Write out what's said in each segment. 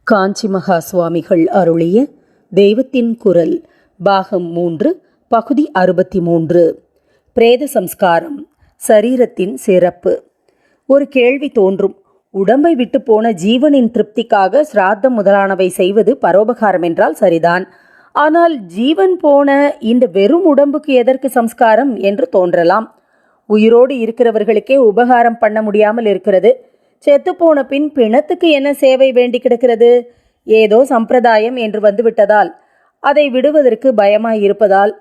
காஞ்சி மகா சுவாமிகள் அருளிய தெய்வத்தின் குரல் பாகம் 3 பகுதி 63. பிரேத சம்ஸ்காரம், சரீரத்தின் சிறப்பு. ஒரு கேள்வி தோன்றும். உடம்பை விட்டு போன ஜீவனின் திருப்திக்காக சிராத்தம் முதலானவை செய்வது பரோபகாரம் என்றால் சரிதான். ஆனால் ஜீவன் போன இந்த வெறும் உடம்புக்கு எதற்கு சம்ஸ்காரம் என்று தோன்றலாம். உயிரோடு இருக்கிறவர்களுக்கே உபகாரம் பண்ண முடியாமல் இருக்கிறது. செத்துப்போன பின் பிணத்துக்கு என்ன சேவை வேண்டி கிடக்கிறது? ஏதோ சம்பிரதாயம் என்று வந்துவிட்டதால், அதை விடுவதற்கு பயமாயிருப்பதால்,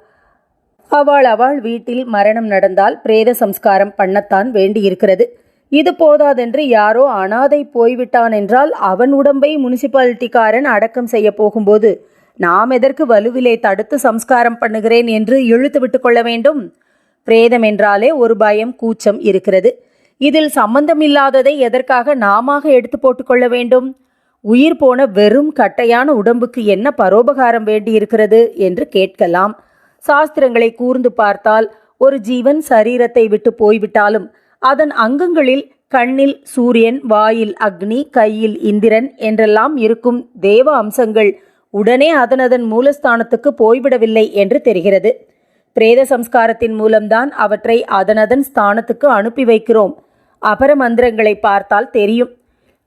அவள் வீட்டில் மரணம் நடந்தால் பிரேத சம்ஸ்காரம் பண்ணத்தான் வேண்டியிருக்கிறது. இது போதாதென்று யாரோ அனாதை போய்விட்டான் என்றால் அவன் உடம்பை முனிசிபாலிட்டிக்காரன் அடக்கம் செய்ய போகும்போது நாம் எதற்கு வலுவிலே தடுத்து சம்ஸ்காரம் பண்ணுகிறேன் என்று இழுத்து விட்டு கொள்ள வேண்டும்? பிரேதம் என்றாலே ஒரு பயம், கூச்சம் இருக்கிறது. இதில் சம்பந்தமில்லாததை எதற்காக நாம எடுத்து போட்டுக்கொள்ள வேண்டும்? உயிர் போன வெறும் கட்டையான உடம்புக்கு என்ன பரோபகாரம் வேண்டியிருக்கிறது என்று கேட்கலாம். சாஸ்திரங்களை கூர்ந்து பார்த்தால் ஒரு ஜீவன் சரீரத்தை விட்டு போய்விட்டாலும் அதன் அங்கங்களில் கண்ணில் சூரியன், வாயில் அக்னி, கையில் இந்திரன் என்றெல்லாம் இருக்கும் தேவ அம்சங்கள் உடனே அதனதன் மூலஸ்தானத்துக்கு போய்விடவில்லை என்று தெரிகிறது. பிரேத சம்ஸ்காரத்தின் மூலம்தான் அவற்றை அதனதன் ஸ்தானத்துக்கு அனுப்பி வைக்கிறோம். அபர மந்திரங்களை பார்த்தால் தெரியும்.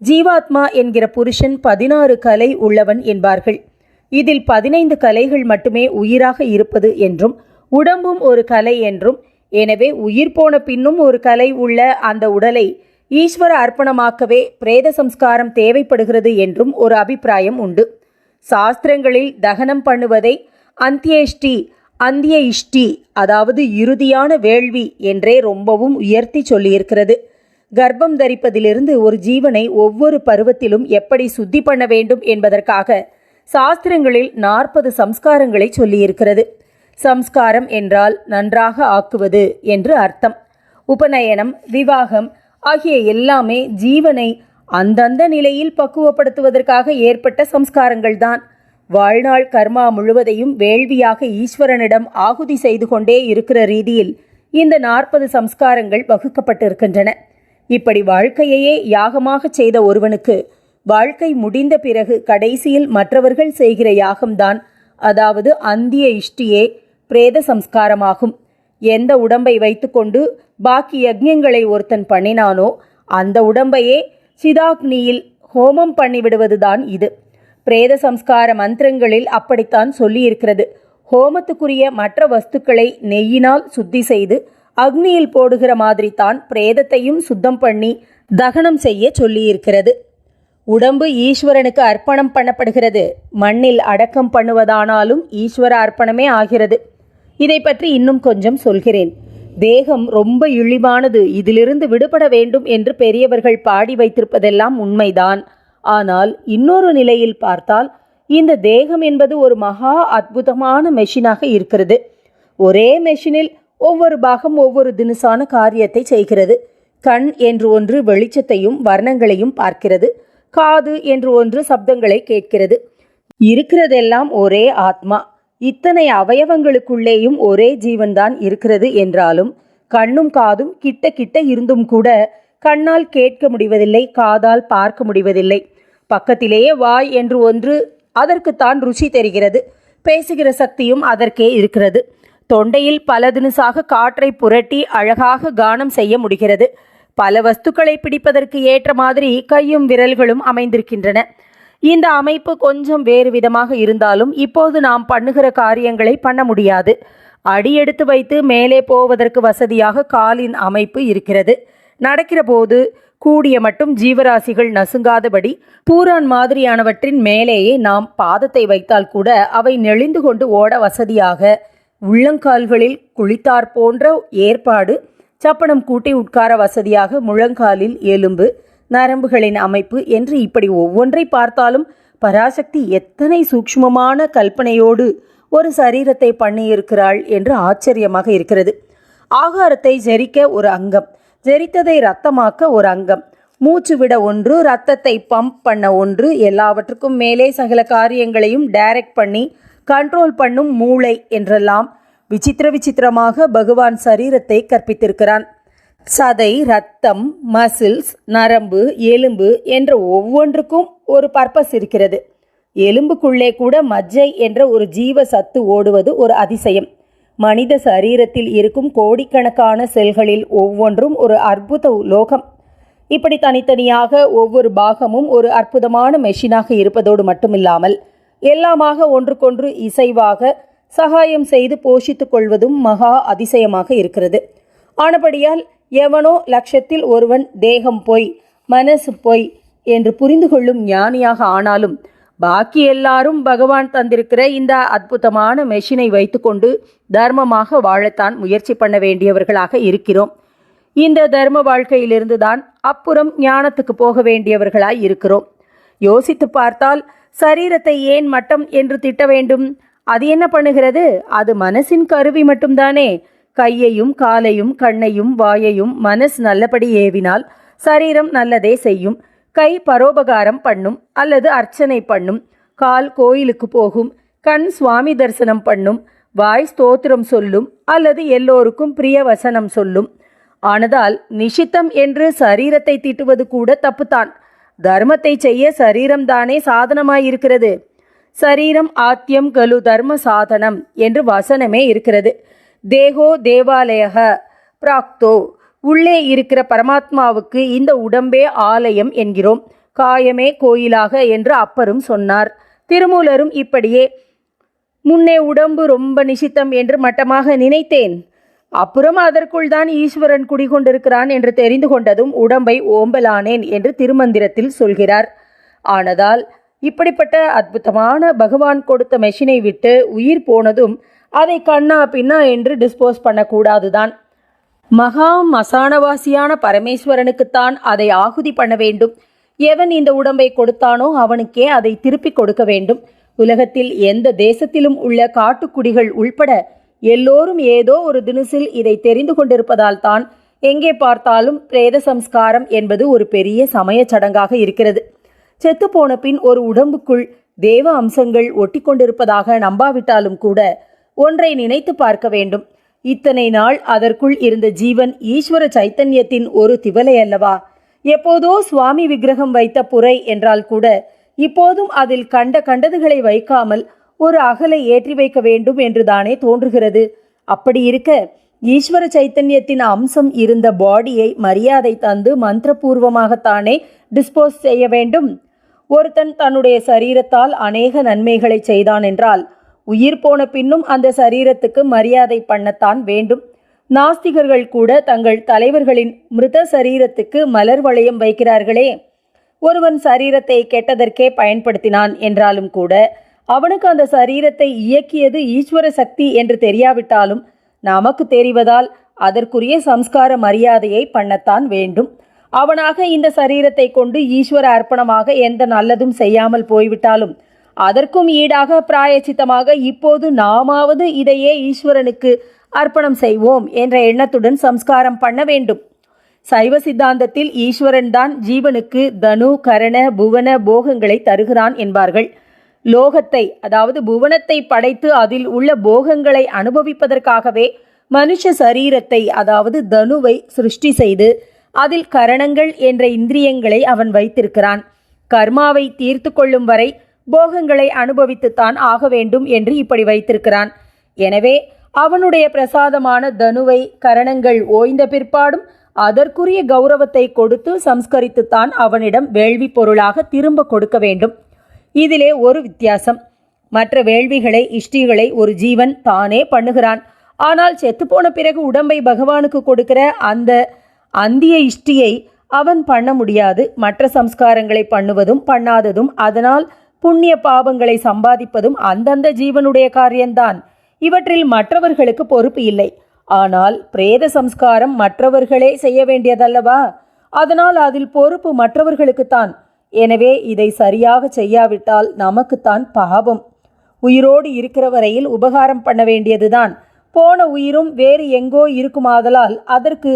ஜீவாத்மா என்கிற புருஷன் 16 கலை உள்ளவன் என்பார்கள். இதில் 15 கலைகள் மட்டுமே உயிராக இருப்பது என்றும் உடம்பும் ஒரு கலை என்றும், எனவே உயிர் போன பின்னும் ஒரு கலை உள்ள அந்த உடலை ஈஸ்வர அர்ப்பணமாக்கவே பிரேத சம்ஸ்காரம் தேவைப்படுகிறது என்றும் ஒரு அபிப்பிராயம் உண்டு. சாஸ்திரங்களில் தகனம் பண்ணுவதை அந்திய இஷ்டி, அதாவது இறுதியான வேள்வி என்றே ரொம்பவும் உயர்த்தி சொல்லியிருக்கிறது. கர்ப்பம் தரிப்பதிலிருந்து ஒரு ஜீவனை ஒவ்வொரு பருவத்திலும் எப்படி சுத்தி பண்ண வேண்டும் என்பதற்காக சாஸ்திரங்களில் 40 சம்ஸ்காரங்களை சொல்லியிருக்கிறது. சம்ஸ்காரம் என்றால் நன்றாக ஆக்குவது என்று அர்த்தம். உபநயனம், விவாகம் ஆகிய எல்லாமே ஜீவனை அந்தந்த நிலையில் பக்குவப்படுத்துவதற்காக ஏற்பட்ட சம்ஸ்காரங்கள்தான். வாழ்நாள் கர்மா முழுவதையும் வேள்வியாக ஈஸ்வரனிடம் ஆகுதி செய்து கொண்டே இருக்கிற ரீதியில் இந்த 40 சம்ஸ்காரங்கள் வகுக்கப்பட்டிருக்கின்றன. இப்படி வாழ்க்கையையே யாகமாக செய்த ஒருவனுக்கு வாழ்க்கை முடிந்த பிறகு கடைசியில் மற்றவர்கள் செய்கிற யாகம்தான், அதாவது அந்திய இஷ்டியே பிரேத சம்ஸ்காரமாகும். எந்த உடம்பை வைத்துக்கொண்டு பாக்கி யஜ்ஞங்களை ஒருத்தன் பண்ணினானோ அந்த உடம்பையே சிதாக்னியில் ஹோமம் பண்ணிவிடுவதுதான் இது. பிரேத சம்ஸ்கார மந்திரங்களில் அப்படித்தான் சொல்லியிருக்கிறது. ஹோமத்துக்குரிய மற்ற வஸ்துக்களை நெய்யினால் சுத்தி செய்து அக்னியில் போடுகிற மாதிரி தான் பிரேதத்தையும் சுத்தம் பண்ணி தகனம் செய்ய சொல்லியிருக்கிறது. உடம்பு ஈஸ்வரனுக்கு அர்ப்பணம் பண்ணப்படுகிறது. மண்ணில் அடக்கம் பண்ணுவதானாலும் ஈஸ்வர அர்ப்பணமே ஆகிறது. இதை பற்றி இன்னும் கொஞ்சம் சொல்கிறேன். தேகம் ரொம்ப இழிவானது, இதிலிருந்து விடுபட வேண்டும் என்று பெரியவர்கள் பாடி வைத்திருப்பதெல்லாம் உண்மைதான். ஆனால் இன்னொரு நிலையில் பார்த்தால் இந்த தேகம் என்பது ஒரு மகா அற்புதமான மெஷினாக இருக்கிறது. ஒரே மெஷினில் ஒவ்வொரு பாகம் ஒவ்வொரு தினுசான காரியத்தை செய்கிறது. கண் என்று ஒன்று வெளிச்சத்தையும் வர்ணங்களையும் பார்க்கிறது. காது என்று ஒன்று சப்தங்களை கேட்கிறது. இருக்கிறதெல்லாம் ஒரே ஆத்மா. இத்தனை அவயவங்களுக்குள்ளேயும் ஒரே ஜீவன்தான் இருக்கிறது என்றாலும் கண்ணும் காதும் கிட்ட கிட்ட இருந்தும் கூட கண்ணால் கேட்க முடிவதில்லை, காதால் பார்க்க முடிவதில்லை. பக்கத்திலேயே வாய் என்று ஒன்று, அதற்குத்தான் ருச்சி தெரிகிறது. பேசுகிற சக்தியும் அதற்கே இருக்கிறது. தொண்டையில் பல தினுசாக காற்றை புரட்டி அழகாக கானம் செய்ய முடிகிறது. பல வஸ்துக்களை பிடிப்பதற்கு ஏற்ற மாதிரி கையும் விரல்களும் அமைந்திருக்கின்றன. இந்த அமைப்பு கொஞ்சம் வேறு விதமாக இருந்தாலும் இப்போது நாம் பண்ணுகிற காரியங்களை பண்ண முடியாது. அடி எடுத்து வைத்து மேலே போவதற்கு வசதியாக காலின் அமைப்பு இருக்கிறது. நடக்கிற போது கூடிய மட்டும் ஜீவராசிகள் நசுங்காதபடி பூரான் மாதிரியானவற்றின் மேலேயே நாம் பாதத்தை வைத்தால் கூட அவை நெளிந்து கொண்டு ஓட வசதியாக உள்ளங்கால்களில் குளித்தார் போன்ற ஏற்பாடு, சப்பனம் கூட்டி உட்கார வசதியாக முழங்காலில் எலும்பு, நரம்புகளின் அமைப்பு என்று இப்படி ஒவ்வொன்றை பார்த்தாலும் பராசக்தி எத்தனை சூக்ஷ்மமான கல்பனையோடு ஒரு சரீரத்தை பண்ணியிருக்கிறாள் என்று ஆச்சரியமாக இருக்கிறது. ஆகாரத்தை ஜெரிக்க ஒரு அங்கம், ஜெரித்ததை இரத்தமாக்க ஒரு அங்கம், மூச்சு விட ஒன்று, இரத்தத்தை பம்ப் பண்ண ஒன்று, எல்லாவற்றுக்கும் மேலே சகல காரியங்களையும் டைரக்ட் பண்ணி கண்ட்ரோல் பண்ணும் மூளை என்றெல்லாம் விசித்திரமாக பகவான் சரீரத்தை கற்பித்திருக்கிறான். சதை, இரத்தம், மசில்ஸ், நரம்பு, எலும்பு என்ற ஒவ்வொன்றுக்கும் ஒரு பர்பஸ் இருக்கிறது. எலும்புக்குள்ளே கூட மஜ்ஜை என்ற ஒரு ஜீவ சத்து ஓடுவது ஒரு அதிசயம். மனித சரீரத்தில் இருக்கும் கோடிக்கணக்கான செல்களில் ஒவ்வொன்றும் ஒரு அற்புத லோகம். இப்படி தனித்தனியாக ஒவ்வொரு பாகமும் ஒரு அற்புதமான மெஷினாக இருப்பதோடு மட்டுமில்லாமல் எல்லாமாக ஒன்றுக்கொன்று இசைவாக சகாயம் செய்து போஷித்துக் கொள்வதும் மகா அதிசயமாக இருக்கிறது. ஆனபடியால் எவனோ லட்சத்தில் ஒருவன் தேகம் பொய் மனசு பொய் என்று புரிந்து கொள்ளும் ஞானியாக ஆனாலும் பாக்கி எல்லாரும் பகவான் தந்திருக்கிற இந்த அற்புதமான மெஷினை வைத்துக்கொண்டு தர்மமாக வாழத்தான் முயற்சி பண்ண வேண்டியவர்களாக இருக்கிறோம். இந்த தர்ம வாழ்க்கையிலிருந்து தான் அப்புறம் ஞானத்துக்கு போக வேண்டியவர்களாய் இருக்கிறோம். யோசித்து பார்த்தால் சரீரத்தை ஏன் மட்டம் என்று திட்ட வேண்டும்? அது என்ன பண்ணுகிறது? அது மனசின் கருவி மட்டும்தானே. கையையும் காலையும் கண்ணையும் வாயையும் மனசு நல்லபடி ஏவினால் சரீரம் நல்லதே செய்யும். கை பரோபகாரம் பண்ணும் அல்லது அர்ச்சனை பண்ணும், கால் கோயிலுக்கு போகும், கண் சுவாமி தரிசனம் பண்ணும், வாய் ஸ்தோத்திரம் சொல்லும் அல்லது எல்லோருக்கும் பிரிய வசனம் சொல்லும். ஆனதால் நிஷித்தம் என்று சரீரத்தை திட்டுவது கூட தப்புத்தான். தர்மத்தை செய்ய சரீரம்தானே சாதனமாயிருக்கிறது. சரீரம் ஆத்தியம் கலு தர்ம சாதனம் என்று வசனமே இருக்கிறது. தேகோ தேவாலயக பிராக்தோ, உள்ளே இருக்கிற பரமாத்மாவுக்கு இந்த உடம்பே ஆலயம் என்கிறோம். காயமே கோயிலாக என்று அப்பரும் சொன்னார். திருமூலரும் இப்படியே. முன்னே உடம்பு ரொம்ப நிஷித்தம் என்று மட்டமாக நினைத்தேன். அப்புறம் அதற்குள் தான் ஈஸ்வரன் குடிகொண்டிருக்கிறான் என்று தெரிந்து கொண்டதும் உடம்பை ஓம்பலானேன் என்று திருமந்திரத்தில் சொல்கிறார். ஆனதால் இப்படிப்பட்ட அற்புதமான பகவான் கொடுத்த மெஷினை விட்டு உயிர் போனதும் அதை கண்ணா பின்னா என்று டிஸ்போஸ் பண்ணக்கூடாதுதான். மகா மசானவாசியான பரமேஸ்வரனுக்குத்தான் அதை ஆகுதி பண்ண வேண்டும். எவன் இந்த உடம்பை கொடுத்தானோ அவனுக்கே அதை திருப்பி கொடுக்க வேண்டும். உலகத்தில் எந்த தேசத்திலும் உள்ள காட்டுக்குடிகள் உள்பட எல்லோரும் ஏதோ ஒரு தினசில் இதை தெரிந்து கொண்டிருப்பதால் தான் எங்கே பார்த்தாலும் பிரேத சம்ஸ்காரம் என்பது ஒரு பெரிய சமய சடங்காக இருக்கிறது. செத்துப்போன பின் ஒரு உடம்புக்குள் தேவ அம்சங்கள் ஒட்டி கொண்டிருப்பதாக நம்பாவிட்டாலும் கூட ஒன்றை நினைத்து பார்க்க வேண்டும். இத்தனை நாள் அதற்குள் இருந்த ஜீவன் ஈஸ்வர சைத்தன்யத்தின் ஒரு திவலை அல்லவா? எப்போதோ சுவாமி விக்கிரகம் வைத்த புரை என்றால் கூட இப்போதும் அதில் கண்டதுகளை வைக்காமல் ஒரு அகலை ஏற்றி வைக்க வேண்டும் என்றுதானே தோன்றுகிறது. அப்படி இருக்க ஈஸ்வர சைத்தன்யத்தின் அம்சம் இருந்த பாடியை மரியாதை தந்து மந்திரபூர்வமாகத்தானே டிஸ்போஸ் செய்ய வேண்டும். ஒருத்தன் தன்னுடைய சரீரத்தால் அநேக நன்மைகளை செய்தான் என்றால் உயிர் போன பின்னும் அந்த சரீரத்துக்கு மரியாதை பண்ணத்தான் வேண்டும். நாஸ்திகர்கள் கூட தங்கள் தலைவர்களின் மிருத சரீரத்துக்கு மலர் வளையம் வைக்கிறார்களே. ஒருவன் சரீரத்தை கெட்டதற்கே பயன்படுத்தினான் என்றாலும் கூட அவனுக்கு அந்த சரீரத்தை இயக்கியது ஈஸ்வர சக்தி என்று தெரியாவிட்டாலும் நமக்கு தெரிவதால் அதற்குரிய சம்ஸ்கார மரியாதையை பண்ணத்தான் வேண்டும். அவனாக இந்த சரீரத்தை கொண்டு ஈஸ்வர அர்ப்பணமாக எந்த நல்லதும் செய்யாமல் போய்விட்டாலும் அதற்கும் ஈடாக பிராயச்சித்தமாக இப்போது நாமாவது இதையே ஈஸ்வரனுக்கு அர்ப்பணம் செய்வோம் என்ற எண்ணத்துடன் சம்ஸ்காரம் பண்ண வேண்டும். சைவ சித்தாந்தத்தில் ஈஸ்வரன் தான் ஜீவனுக்கு தனு கரண புவன போகங்களை தருகிறான் என்பார்கள். லோகத்தை அதாவது புவனத்தை படைத்து அதில் உள்ள போகங்களை அனுபவிப்பதற்காகவே மனுஷ சரீரத்தை அதாவது தனுவை சிருஷ்டி செய்து அதில் கரணங்கள் என்ற இந்திரியங்களை அவன் வைத்திருக்கிறான். கர்மாவை தீர்த்து கொள்ளும் வரை போகங்களை அனுபவித்துத்தான் ஆக வேண்டும் என்று இப்படி வைத்திருக்கிறான். எனவே அவனுடைய பிரசாதமான தனுவை கரணங்கள் ஓய்ந்த பிற்பாடும் அதற்குரிய கௌரவத்தை கொடுத்து சம்ஸ்கரித்துத்தான் அவனிடம் வேள்வி பொருளாக திரும்ப கொடுக்க வேண்டும். இதிலே ஒரு வித்தியாசம். மற்ற வேள்விகளை இஷ்டிகளை ஒரு ஜீவன் தானே பண்ணுகிறான். ஆனால் செத்துப்போன பிறகு உடம்பை பகவானுக்கு கொடுக்கிற அந்த அந்திய இஷ்டியை அவன் பண்ண முடியாது. மற்ற சம்ஸ்காரங்களை பண்ணுவதும் பண்ணாததும் அதனால் புண்ணிய பாவங்களை சம்பாதிப்பதும் அந்தந்த ஜீவனுடைய காரியம்தான். இவற்றில் மற்றவர்களுக்கு பொறுப்பு இல்லை. ஆனால் பிரேத சம்ஸ்காரம் மற்றவர்களே செய்ய வேண்டியதல்லவா? அதனால் அதில் பொறுப்பு மற்றவர்களுக்குத்தான். எனவே இதை சரியாக செய்யாவிட்டால் நமக்குத்தான் பாவம். உயிரோடு இருக்கிற வரையில் உபகாரம் பண்ண வேண்டியதுதான். போன உயிரும் வேறு எங்கோ இருக்குமாதலால் அதற்கு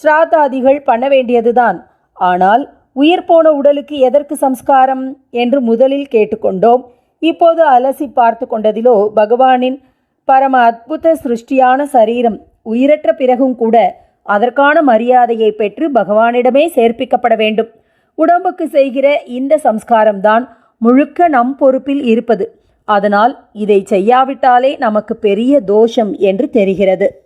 ஸ்ராத்தாதிகள் பண்ண வேண்டியதுதான். ஆனால் உயிர் போன உடலுக்கு எதற்கு சம்ஸ்காரம் என்று முதலில் கேட்டுக்கொண்டோம். இப்போது அலசி பார்த்து கொண்டதிலோ பகவானின் பரம அற்புத சிருஷ்டியான சரீரம் உயிரற்ற பிறகும் கூட அதற்கான மரியாதையை பெற்று பகவானிடமே சேர்ப்பிக்கப்பட வேண்டும். உடம்புக்கு செய்கிற இந்த சம்ஸ்காரம்தான் முழுக்க நம் பொறுப்பில் இருப்பது. அதனால் இதை செய்யாவிட்டாலே நமக்கு பெரிய தோஷம் என்று தெரிகிறது.